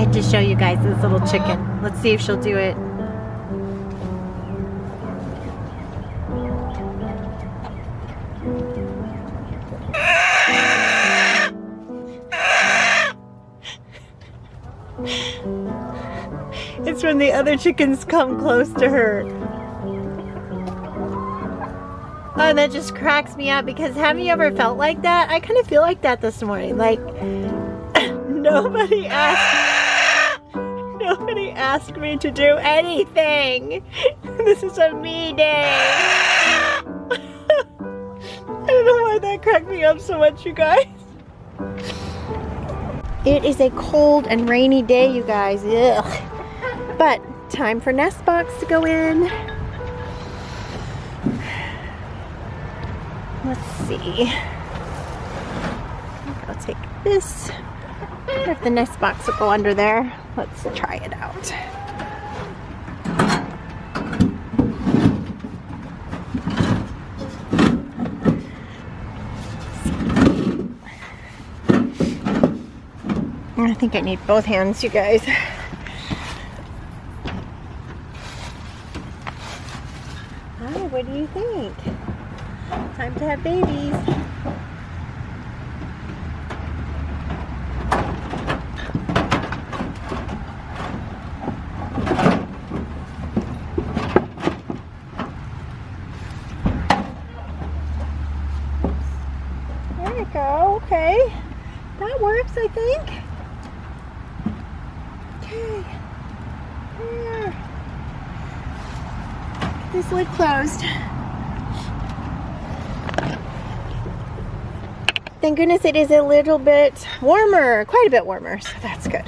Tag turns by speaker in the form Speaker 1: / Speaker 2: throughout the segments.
Speaker 1: need to show you guys this little chicken. Let's see if she'll do it. It's when the other chickens come close to her. Oh, that just cracks me up, because have you ever felt like that? I kind of feel like that this morning. Like, nobody asked me to do anything. This is a me day. I don't know why that cracked me up so much, you guys. It is a cold and rainy day, you guys. Ugh. But time for nest box to go in. Let's see. I'll take this. I wonder if the nest box will go under there. Let's try it out. I think I need both hands, you guys. Hi, what do you think? Time to have babies. There you go, okay. That works, I think. Okay. There. Get this lid closed. Thank goodness it is a little bit warmer, quite a bit warmer, so that's good.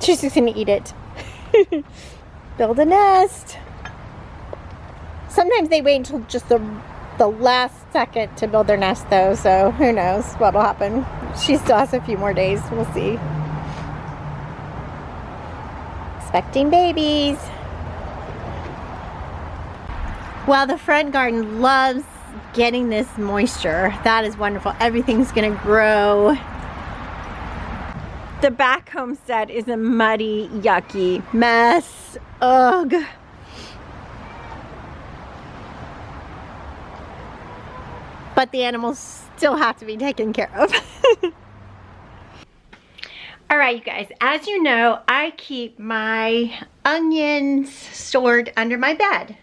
Speaker 1: She's just gonna eat it. Build a nest. Sometimes they wait until just the last second to build their nest though, so who knows what'll happen. She still has a few more days, we'll see. Expecting babies. Well, the front garden loves getting this moisture. That is wonderful. Everything's gonna grow. The back homestead is a muddy, yucky mess. Ugh. But the animals still have to be taken care of. All right, you guys, as you know, I keep my onions stored under my bed.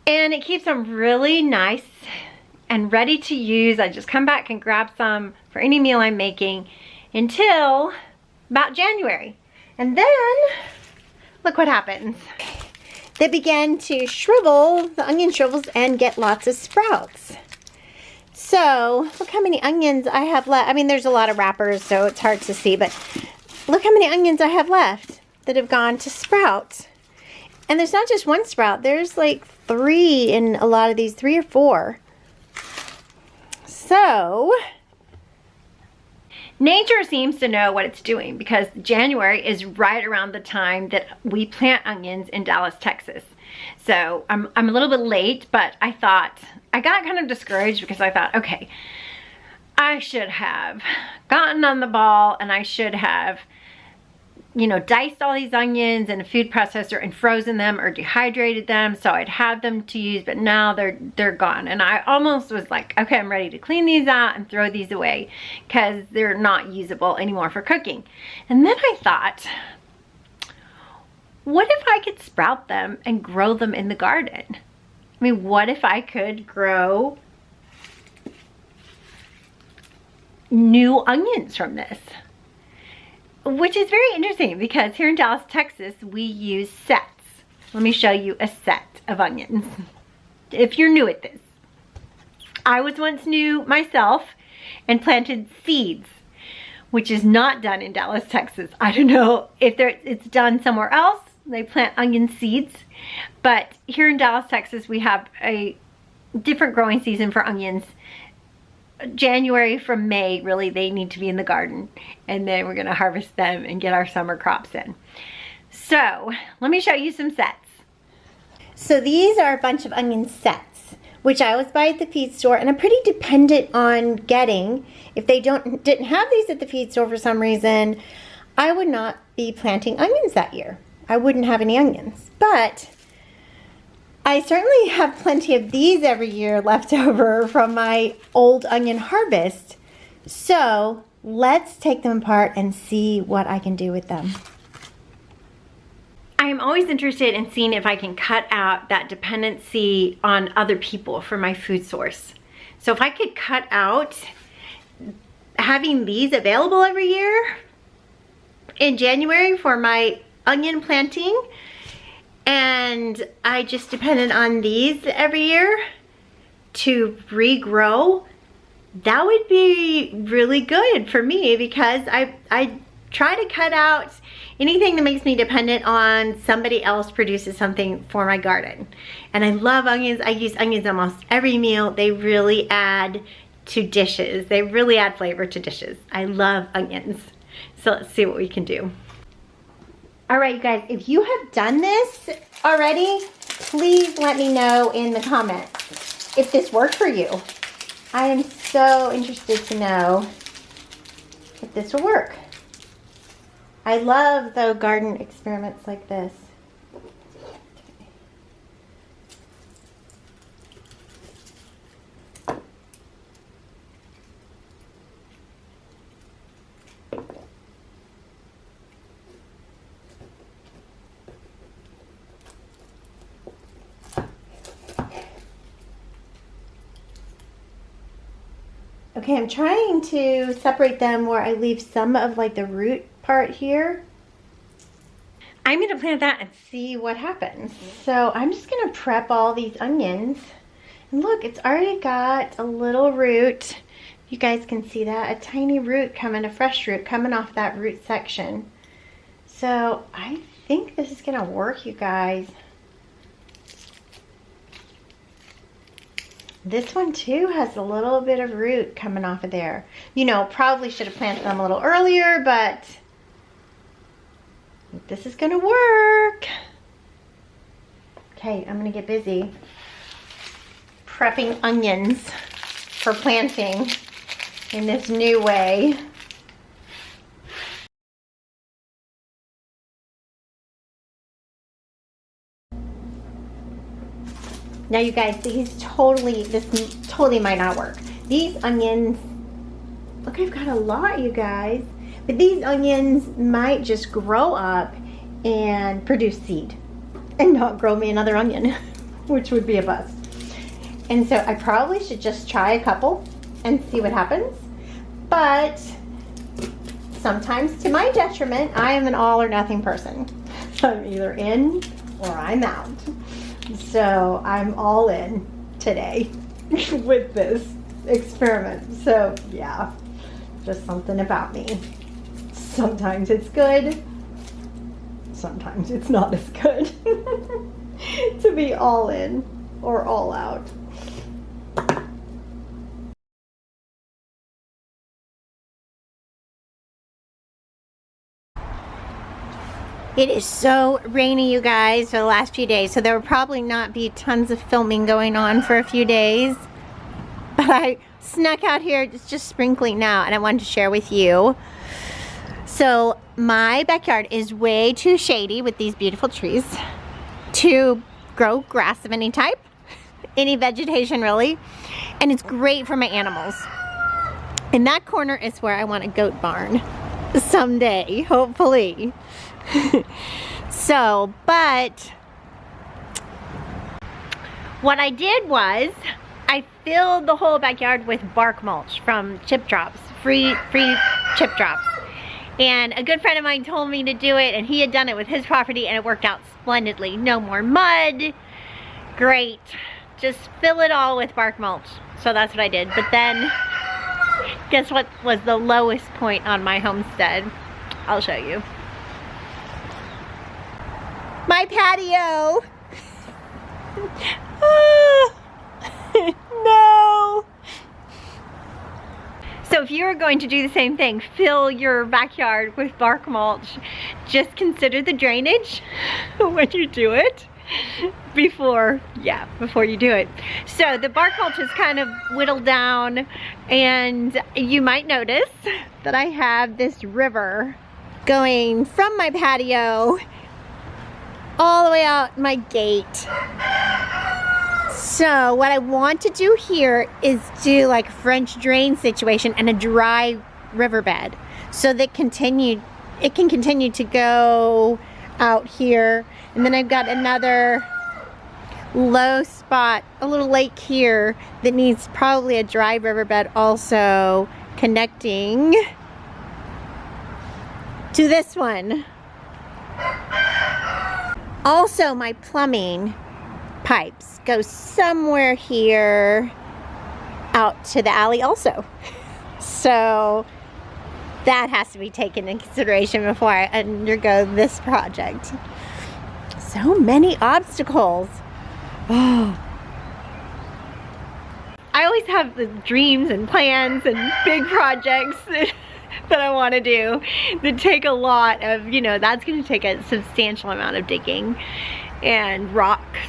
Speaker 1: And it keeps them really nice and ready to use. I just come back and grab some for any meal I'm making until about January. And then, look what happens. They begin to shrivel, the onion shrivels, and get lots of sprouts. So, look how many onions I have left. I mean, there's a lot of wrappers, so it's hard to see, but look how many onions I have left that have gone to sprout. And there's not just one sprout, there's like 3 in a lot of these, 3 or 4. So, nature seems to know what it's doing, because January is right around the time that we plant onions in Dallas, Texas. So I'm a little bit late, but I got kind of discouraged because I thought, okay, I should have gotten on the ball and I should have, you know, diced all these onions in a food processor and frozen them or dehydrated them so I'd have them to use, but now they're gone. And I almost was like, okay, I'm ready to clean these out and throw these away because they're not usable anymore for cooking. And then I thought, what if I could sprout them and grow them in the garden? I mean, what if I could grow new onions from this? Which is very interesting because here in Dallas, Texas, we use sets. Let me show you a set of onions. If you're new at this. I was once new myself and planted seeds, which is not done in Dallas, Texas. I don't know if it's done somewhere else. They plant onion seeds. But here in Dallas, Texas, we have a different growing season for onions. January from May, really, they need to be in the garden. And then we're going to harvest them and get our summer crops in. So, let me show you some sets. So these are a bunch of onion sets, which I always buy at the feed store, and I'm pretty dependent on getting. If they didn't have these at the feed store for some reason, I would not be planting onions that year. I wouldn't have any onions. But I certainly have plenty of these every year left over from my old onion harvest. So let's take them apart and see what I can do with them. I am always interested in seeing if I can cut out that dependency on other people for my food source. So if I could cut out having these available every year in January for my onion planting, and I just depended on these every year to regrow, that would be really good for me, because I try to cut out anything that makes me dependent on somebody else produces something for my garden. And I love onions. I use onions almost every meal. They really add to dishes. They really add flavor to dishes. I love onions. So let's see what we can do. All right, you guys, if you have done this already, please let me know in the comments if this worked for you. I am so interested to know if this will work. I love, though, garden experiments like this. Okay, I'm trying to separate them where I leave some of like the root part here. I'm gonna plant that and see what happens. So I'm just gonna prep all these onions. And look, it's already got a little root. You guys can see that, a tiny root coming, a fresh root coming off that root section. So I think this is gonna work, you guys. This one too has a little bit of root coming off of there. You know, probably should have planted them a little earlier, but this is gonna work. Okay, I'm gonna get busy prepping onions for planting in this new way. Now you guys, this totally might not work. These onions, look, I've got a lot, you guys. But these onions might just grow up and produce seed and not grow me another onion, which would be a bust. And so I probably should just try a couple and see what happens. But sometimes to my detriment, I am an all or nothing person. I'm either in or I'm out. So I'm all in today with this experiment. So yeah, just something about me. Sometimes it's good, sometimes it's not as good to be all in or all out. It is so rainy, you guys, for the last few days, so there will probably not be tons of filming going on for a few days. But I snuck out here, it's just sprinkling now, and I wanted to share with you. So my backyard is way too shady with these beautiful trees to grow grass of any type, any vegetation really, and it's great for my animals. In that corner is where I want a goat barn someday, hopefully. So, but what I did was I filled the whole backyard with bark mulch from chip drops, free chip drops. And a good friend of mine told me to do it, and he had done it with his property and it worked out splendidly. No more mud. Great. Just fill it all with bark mulch. So that's what I did. But then guess what was the lowest point on my homestead? I'll show you. My patio. No. So if you're going to do the same thing, fill your backyard with bark mulch, just consider the drainage when you do it. before you do it. So the bark mulch is kind of whittled down, and you might notice that I have this river going from my patio all the way out my gate. So what I want to do here is do like a French drain situation and a dry riverbed, so that it can continue to go out here. And then I've got another low spot, a little lake here that needs probably a dry riverbed also connecting to this one. Also, my plumbing pipes go somewhere here out to the alley also. So that has to be taken into consideration before I undergo this project. So many obstacles. Oh. I always have the dreams and plans and big projects that I want to do that take a lot of, you know, that's going to take a substantial amount of digging and rocks,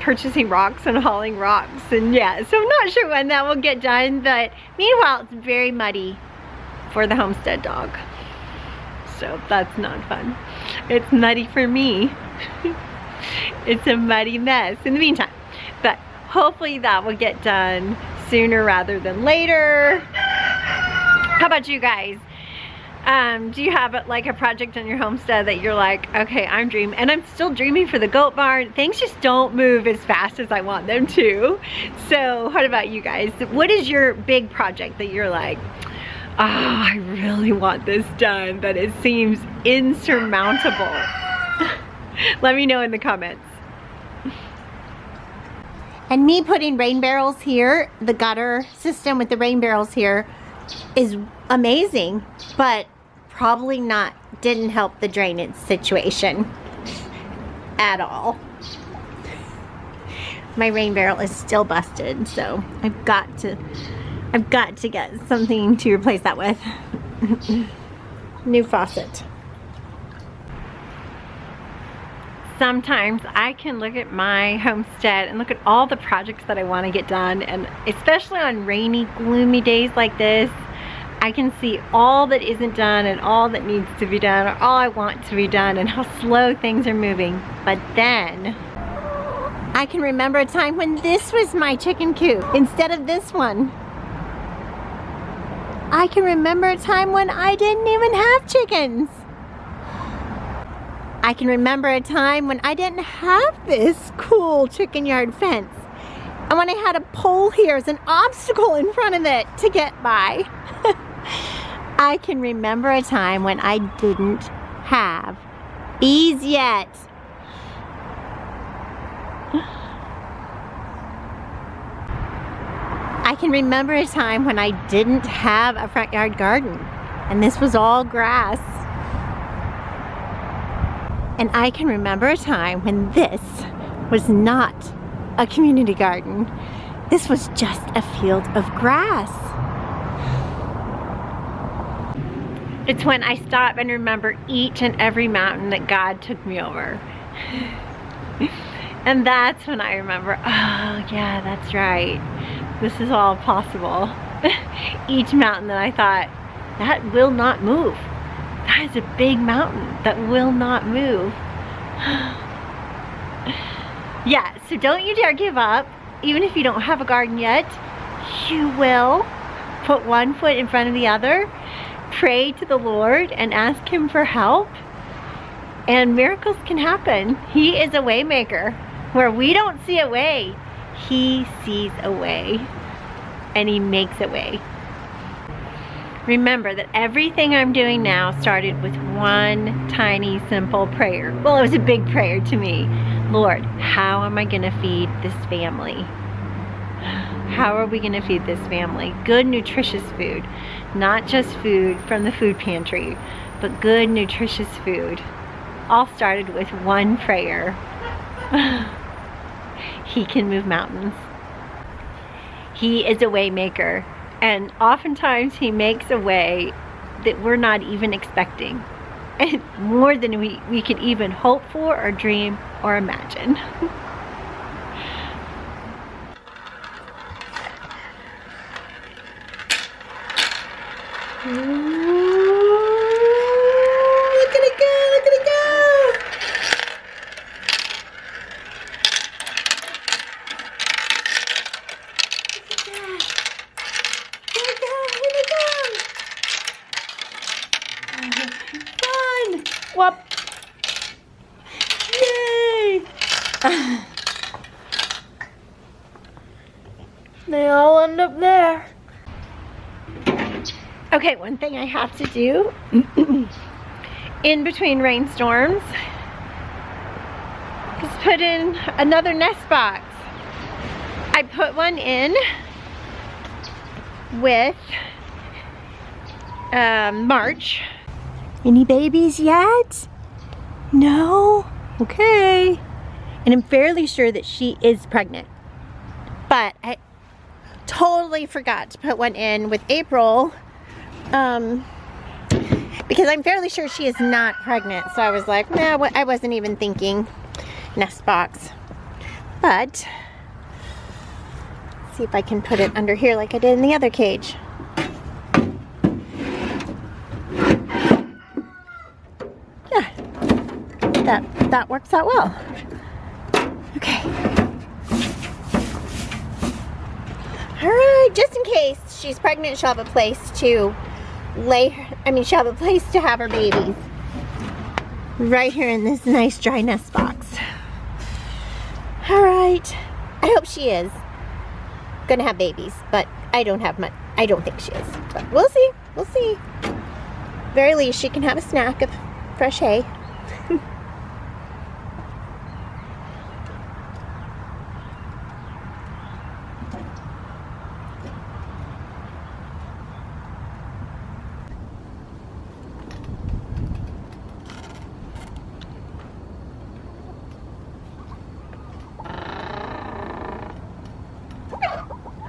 Speaker 1: purchasing rocks and hauling rocks, and yeah, so I'm not sure when that will get done, but meanwhile it's very muddy for the homestead dog, so that's not fun. It's muddy for me. It's a muddy mess in the meantime, but hopefully that will get done sooner rather than later. How about you guys? Do you have like a project on your homestead that you're like, okay, I'm dreaming, and I'm still dreaming for the goat barn. Things just don't move as fast as I want them to. So what about you guys? What is your big project that you're like, oh, I really want this done, but it seems insurmountable? Let me know in the comments. And me putting rain barrels here, the gutter system with the rain barrels here is amazing, but probably didn't help the drainage situation at all. My rain barrel is still busted, so I've got to get something to replace that with. New faucet. Sometimes I can look at my homestead and look at all the projects that I want to get done, and especially on rainy, gloomy days like this, I can see all that isn't done and all that needs to be done, or all I want to be done, and how slow things are moving. But then I can remember a time when this was my chicken coop instead of this one. I can remember a time when I didn't even have chickens. I can remember a time when I didn't have this cool chicken yard fence, and when I had a pole here as an obstacle in front of it to get by. I can remember a time when I didn't have bees yet. I can remember a time when I didn't have a front yard garden, and this was all grass. And I can remember a time when this was not a community garden. This was just a field of grass. It's when I stop and remember each and every mountain that God took me over. And that's when I remember, oh yeah, that's right. This is all possible. Each mountain that I thought, that will not move. That is a big mountain that will not move. Yeah, so don't you dare give up. Even if you don't have a garden yet, you will. Put one foot in front of the other. Pray to the Lord and ask Him for help. And miracles can happen. He is a way maker. Where we don't see a way, He sees a way. And He makes a way. Remember that everything I'm doing now started with one tiny, simple prayer. Well, it was a big prayer to me. Lord, how am I going to feed this family? How are we going to feed this family? Good, nutritious food. Not just food from the food pantry, but good, nutritious food. All started with one prayer. He can move mountains. He is a way maker. And oftentimes He makes a way that we're not even expecting. and more than we could even hope for or dream or imagine. Look at it go, look at it go. Here we go. Fun. Whoop. Yay. They all end up there. Okay, one thing I have to do in between rainstorms is put in another nest box. I put one in with March. Any babies yet? No? Okay. And I'm fairly sure that she is pregnant. But I totally forgot to put one in with April. Because I'm fairly sure she is not pregnant. So I was like, nah, I wasn't even thinking nest box. But, let's see if I can put it under here like I did in the other cage. Yeah, that works out well. Okay. All right, just in case she's pregnant, she'll have a place to she'll have a place to have her babies. Right here in this nice dry nest box. All right, I hope she is gonna have babies, but I don't think she is, but we'll see, we'll see. Very least she can have a snack of fresh hay.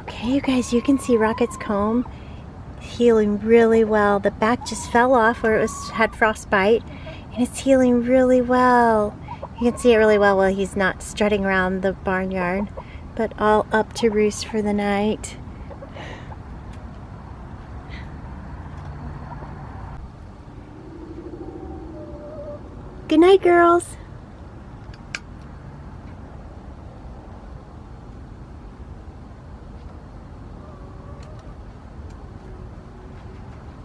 Speaker 1: Okay, you guys, you can see Rocket's comb healing really well. The back just fell off where it had frostbite, and it's healing really well. You can see it really well while he's not strutting around the barnyard, but all up to roost for the night. Good night, girls.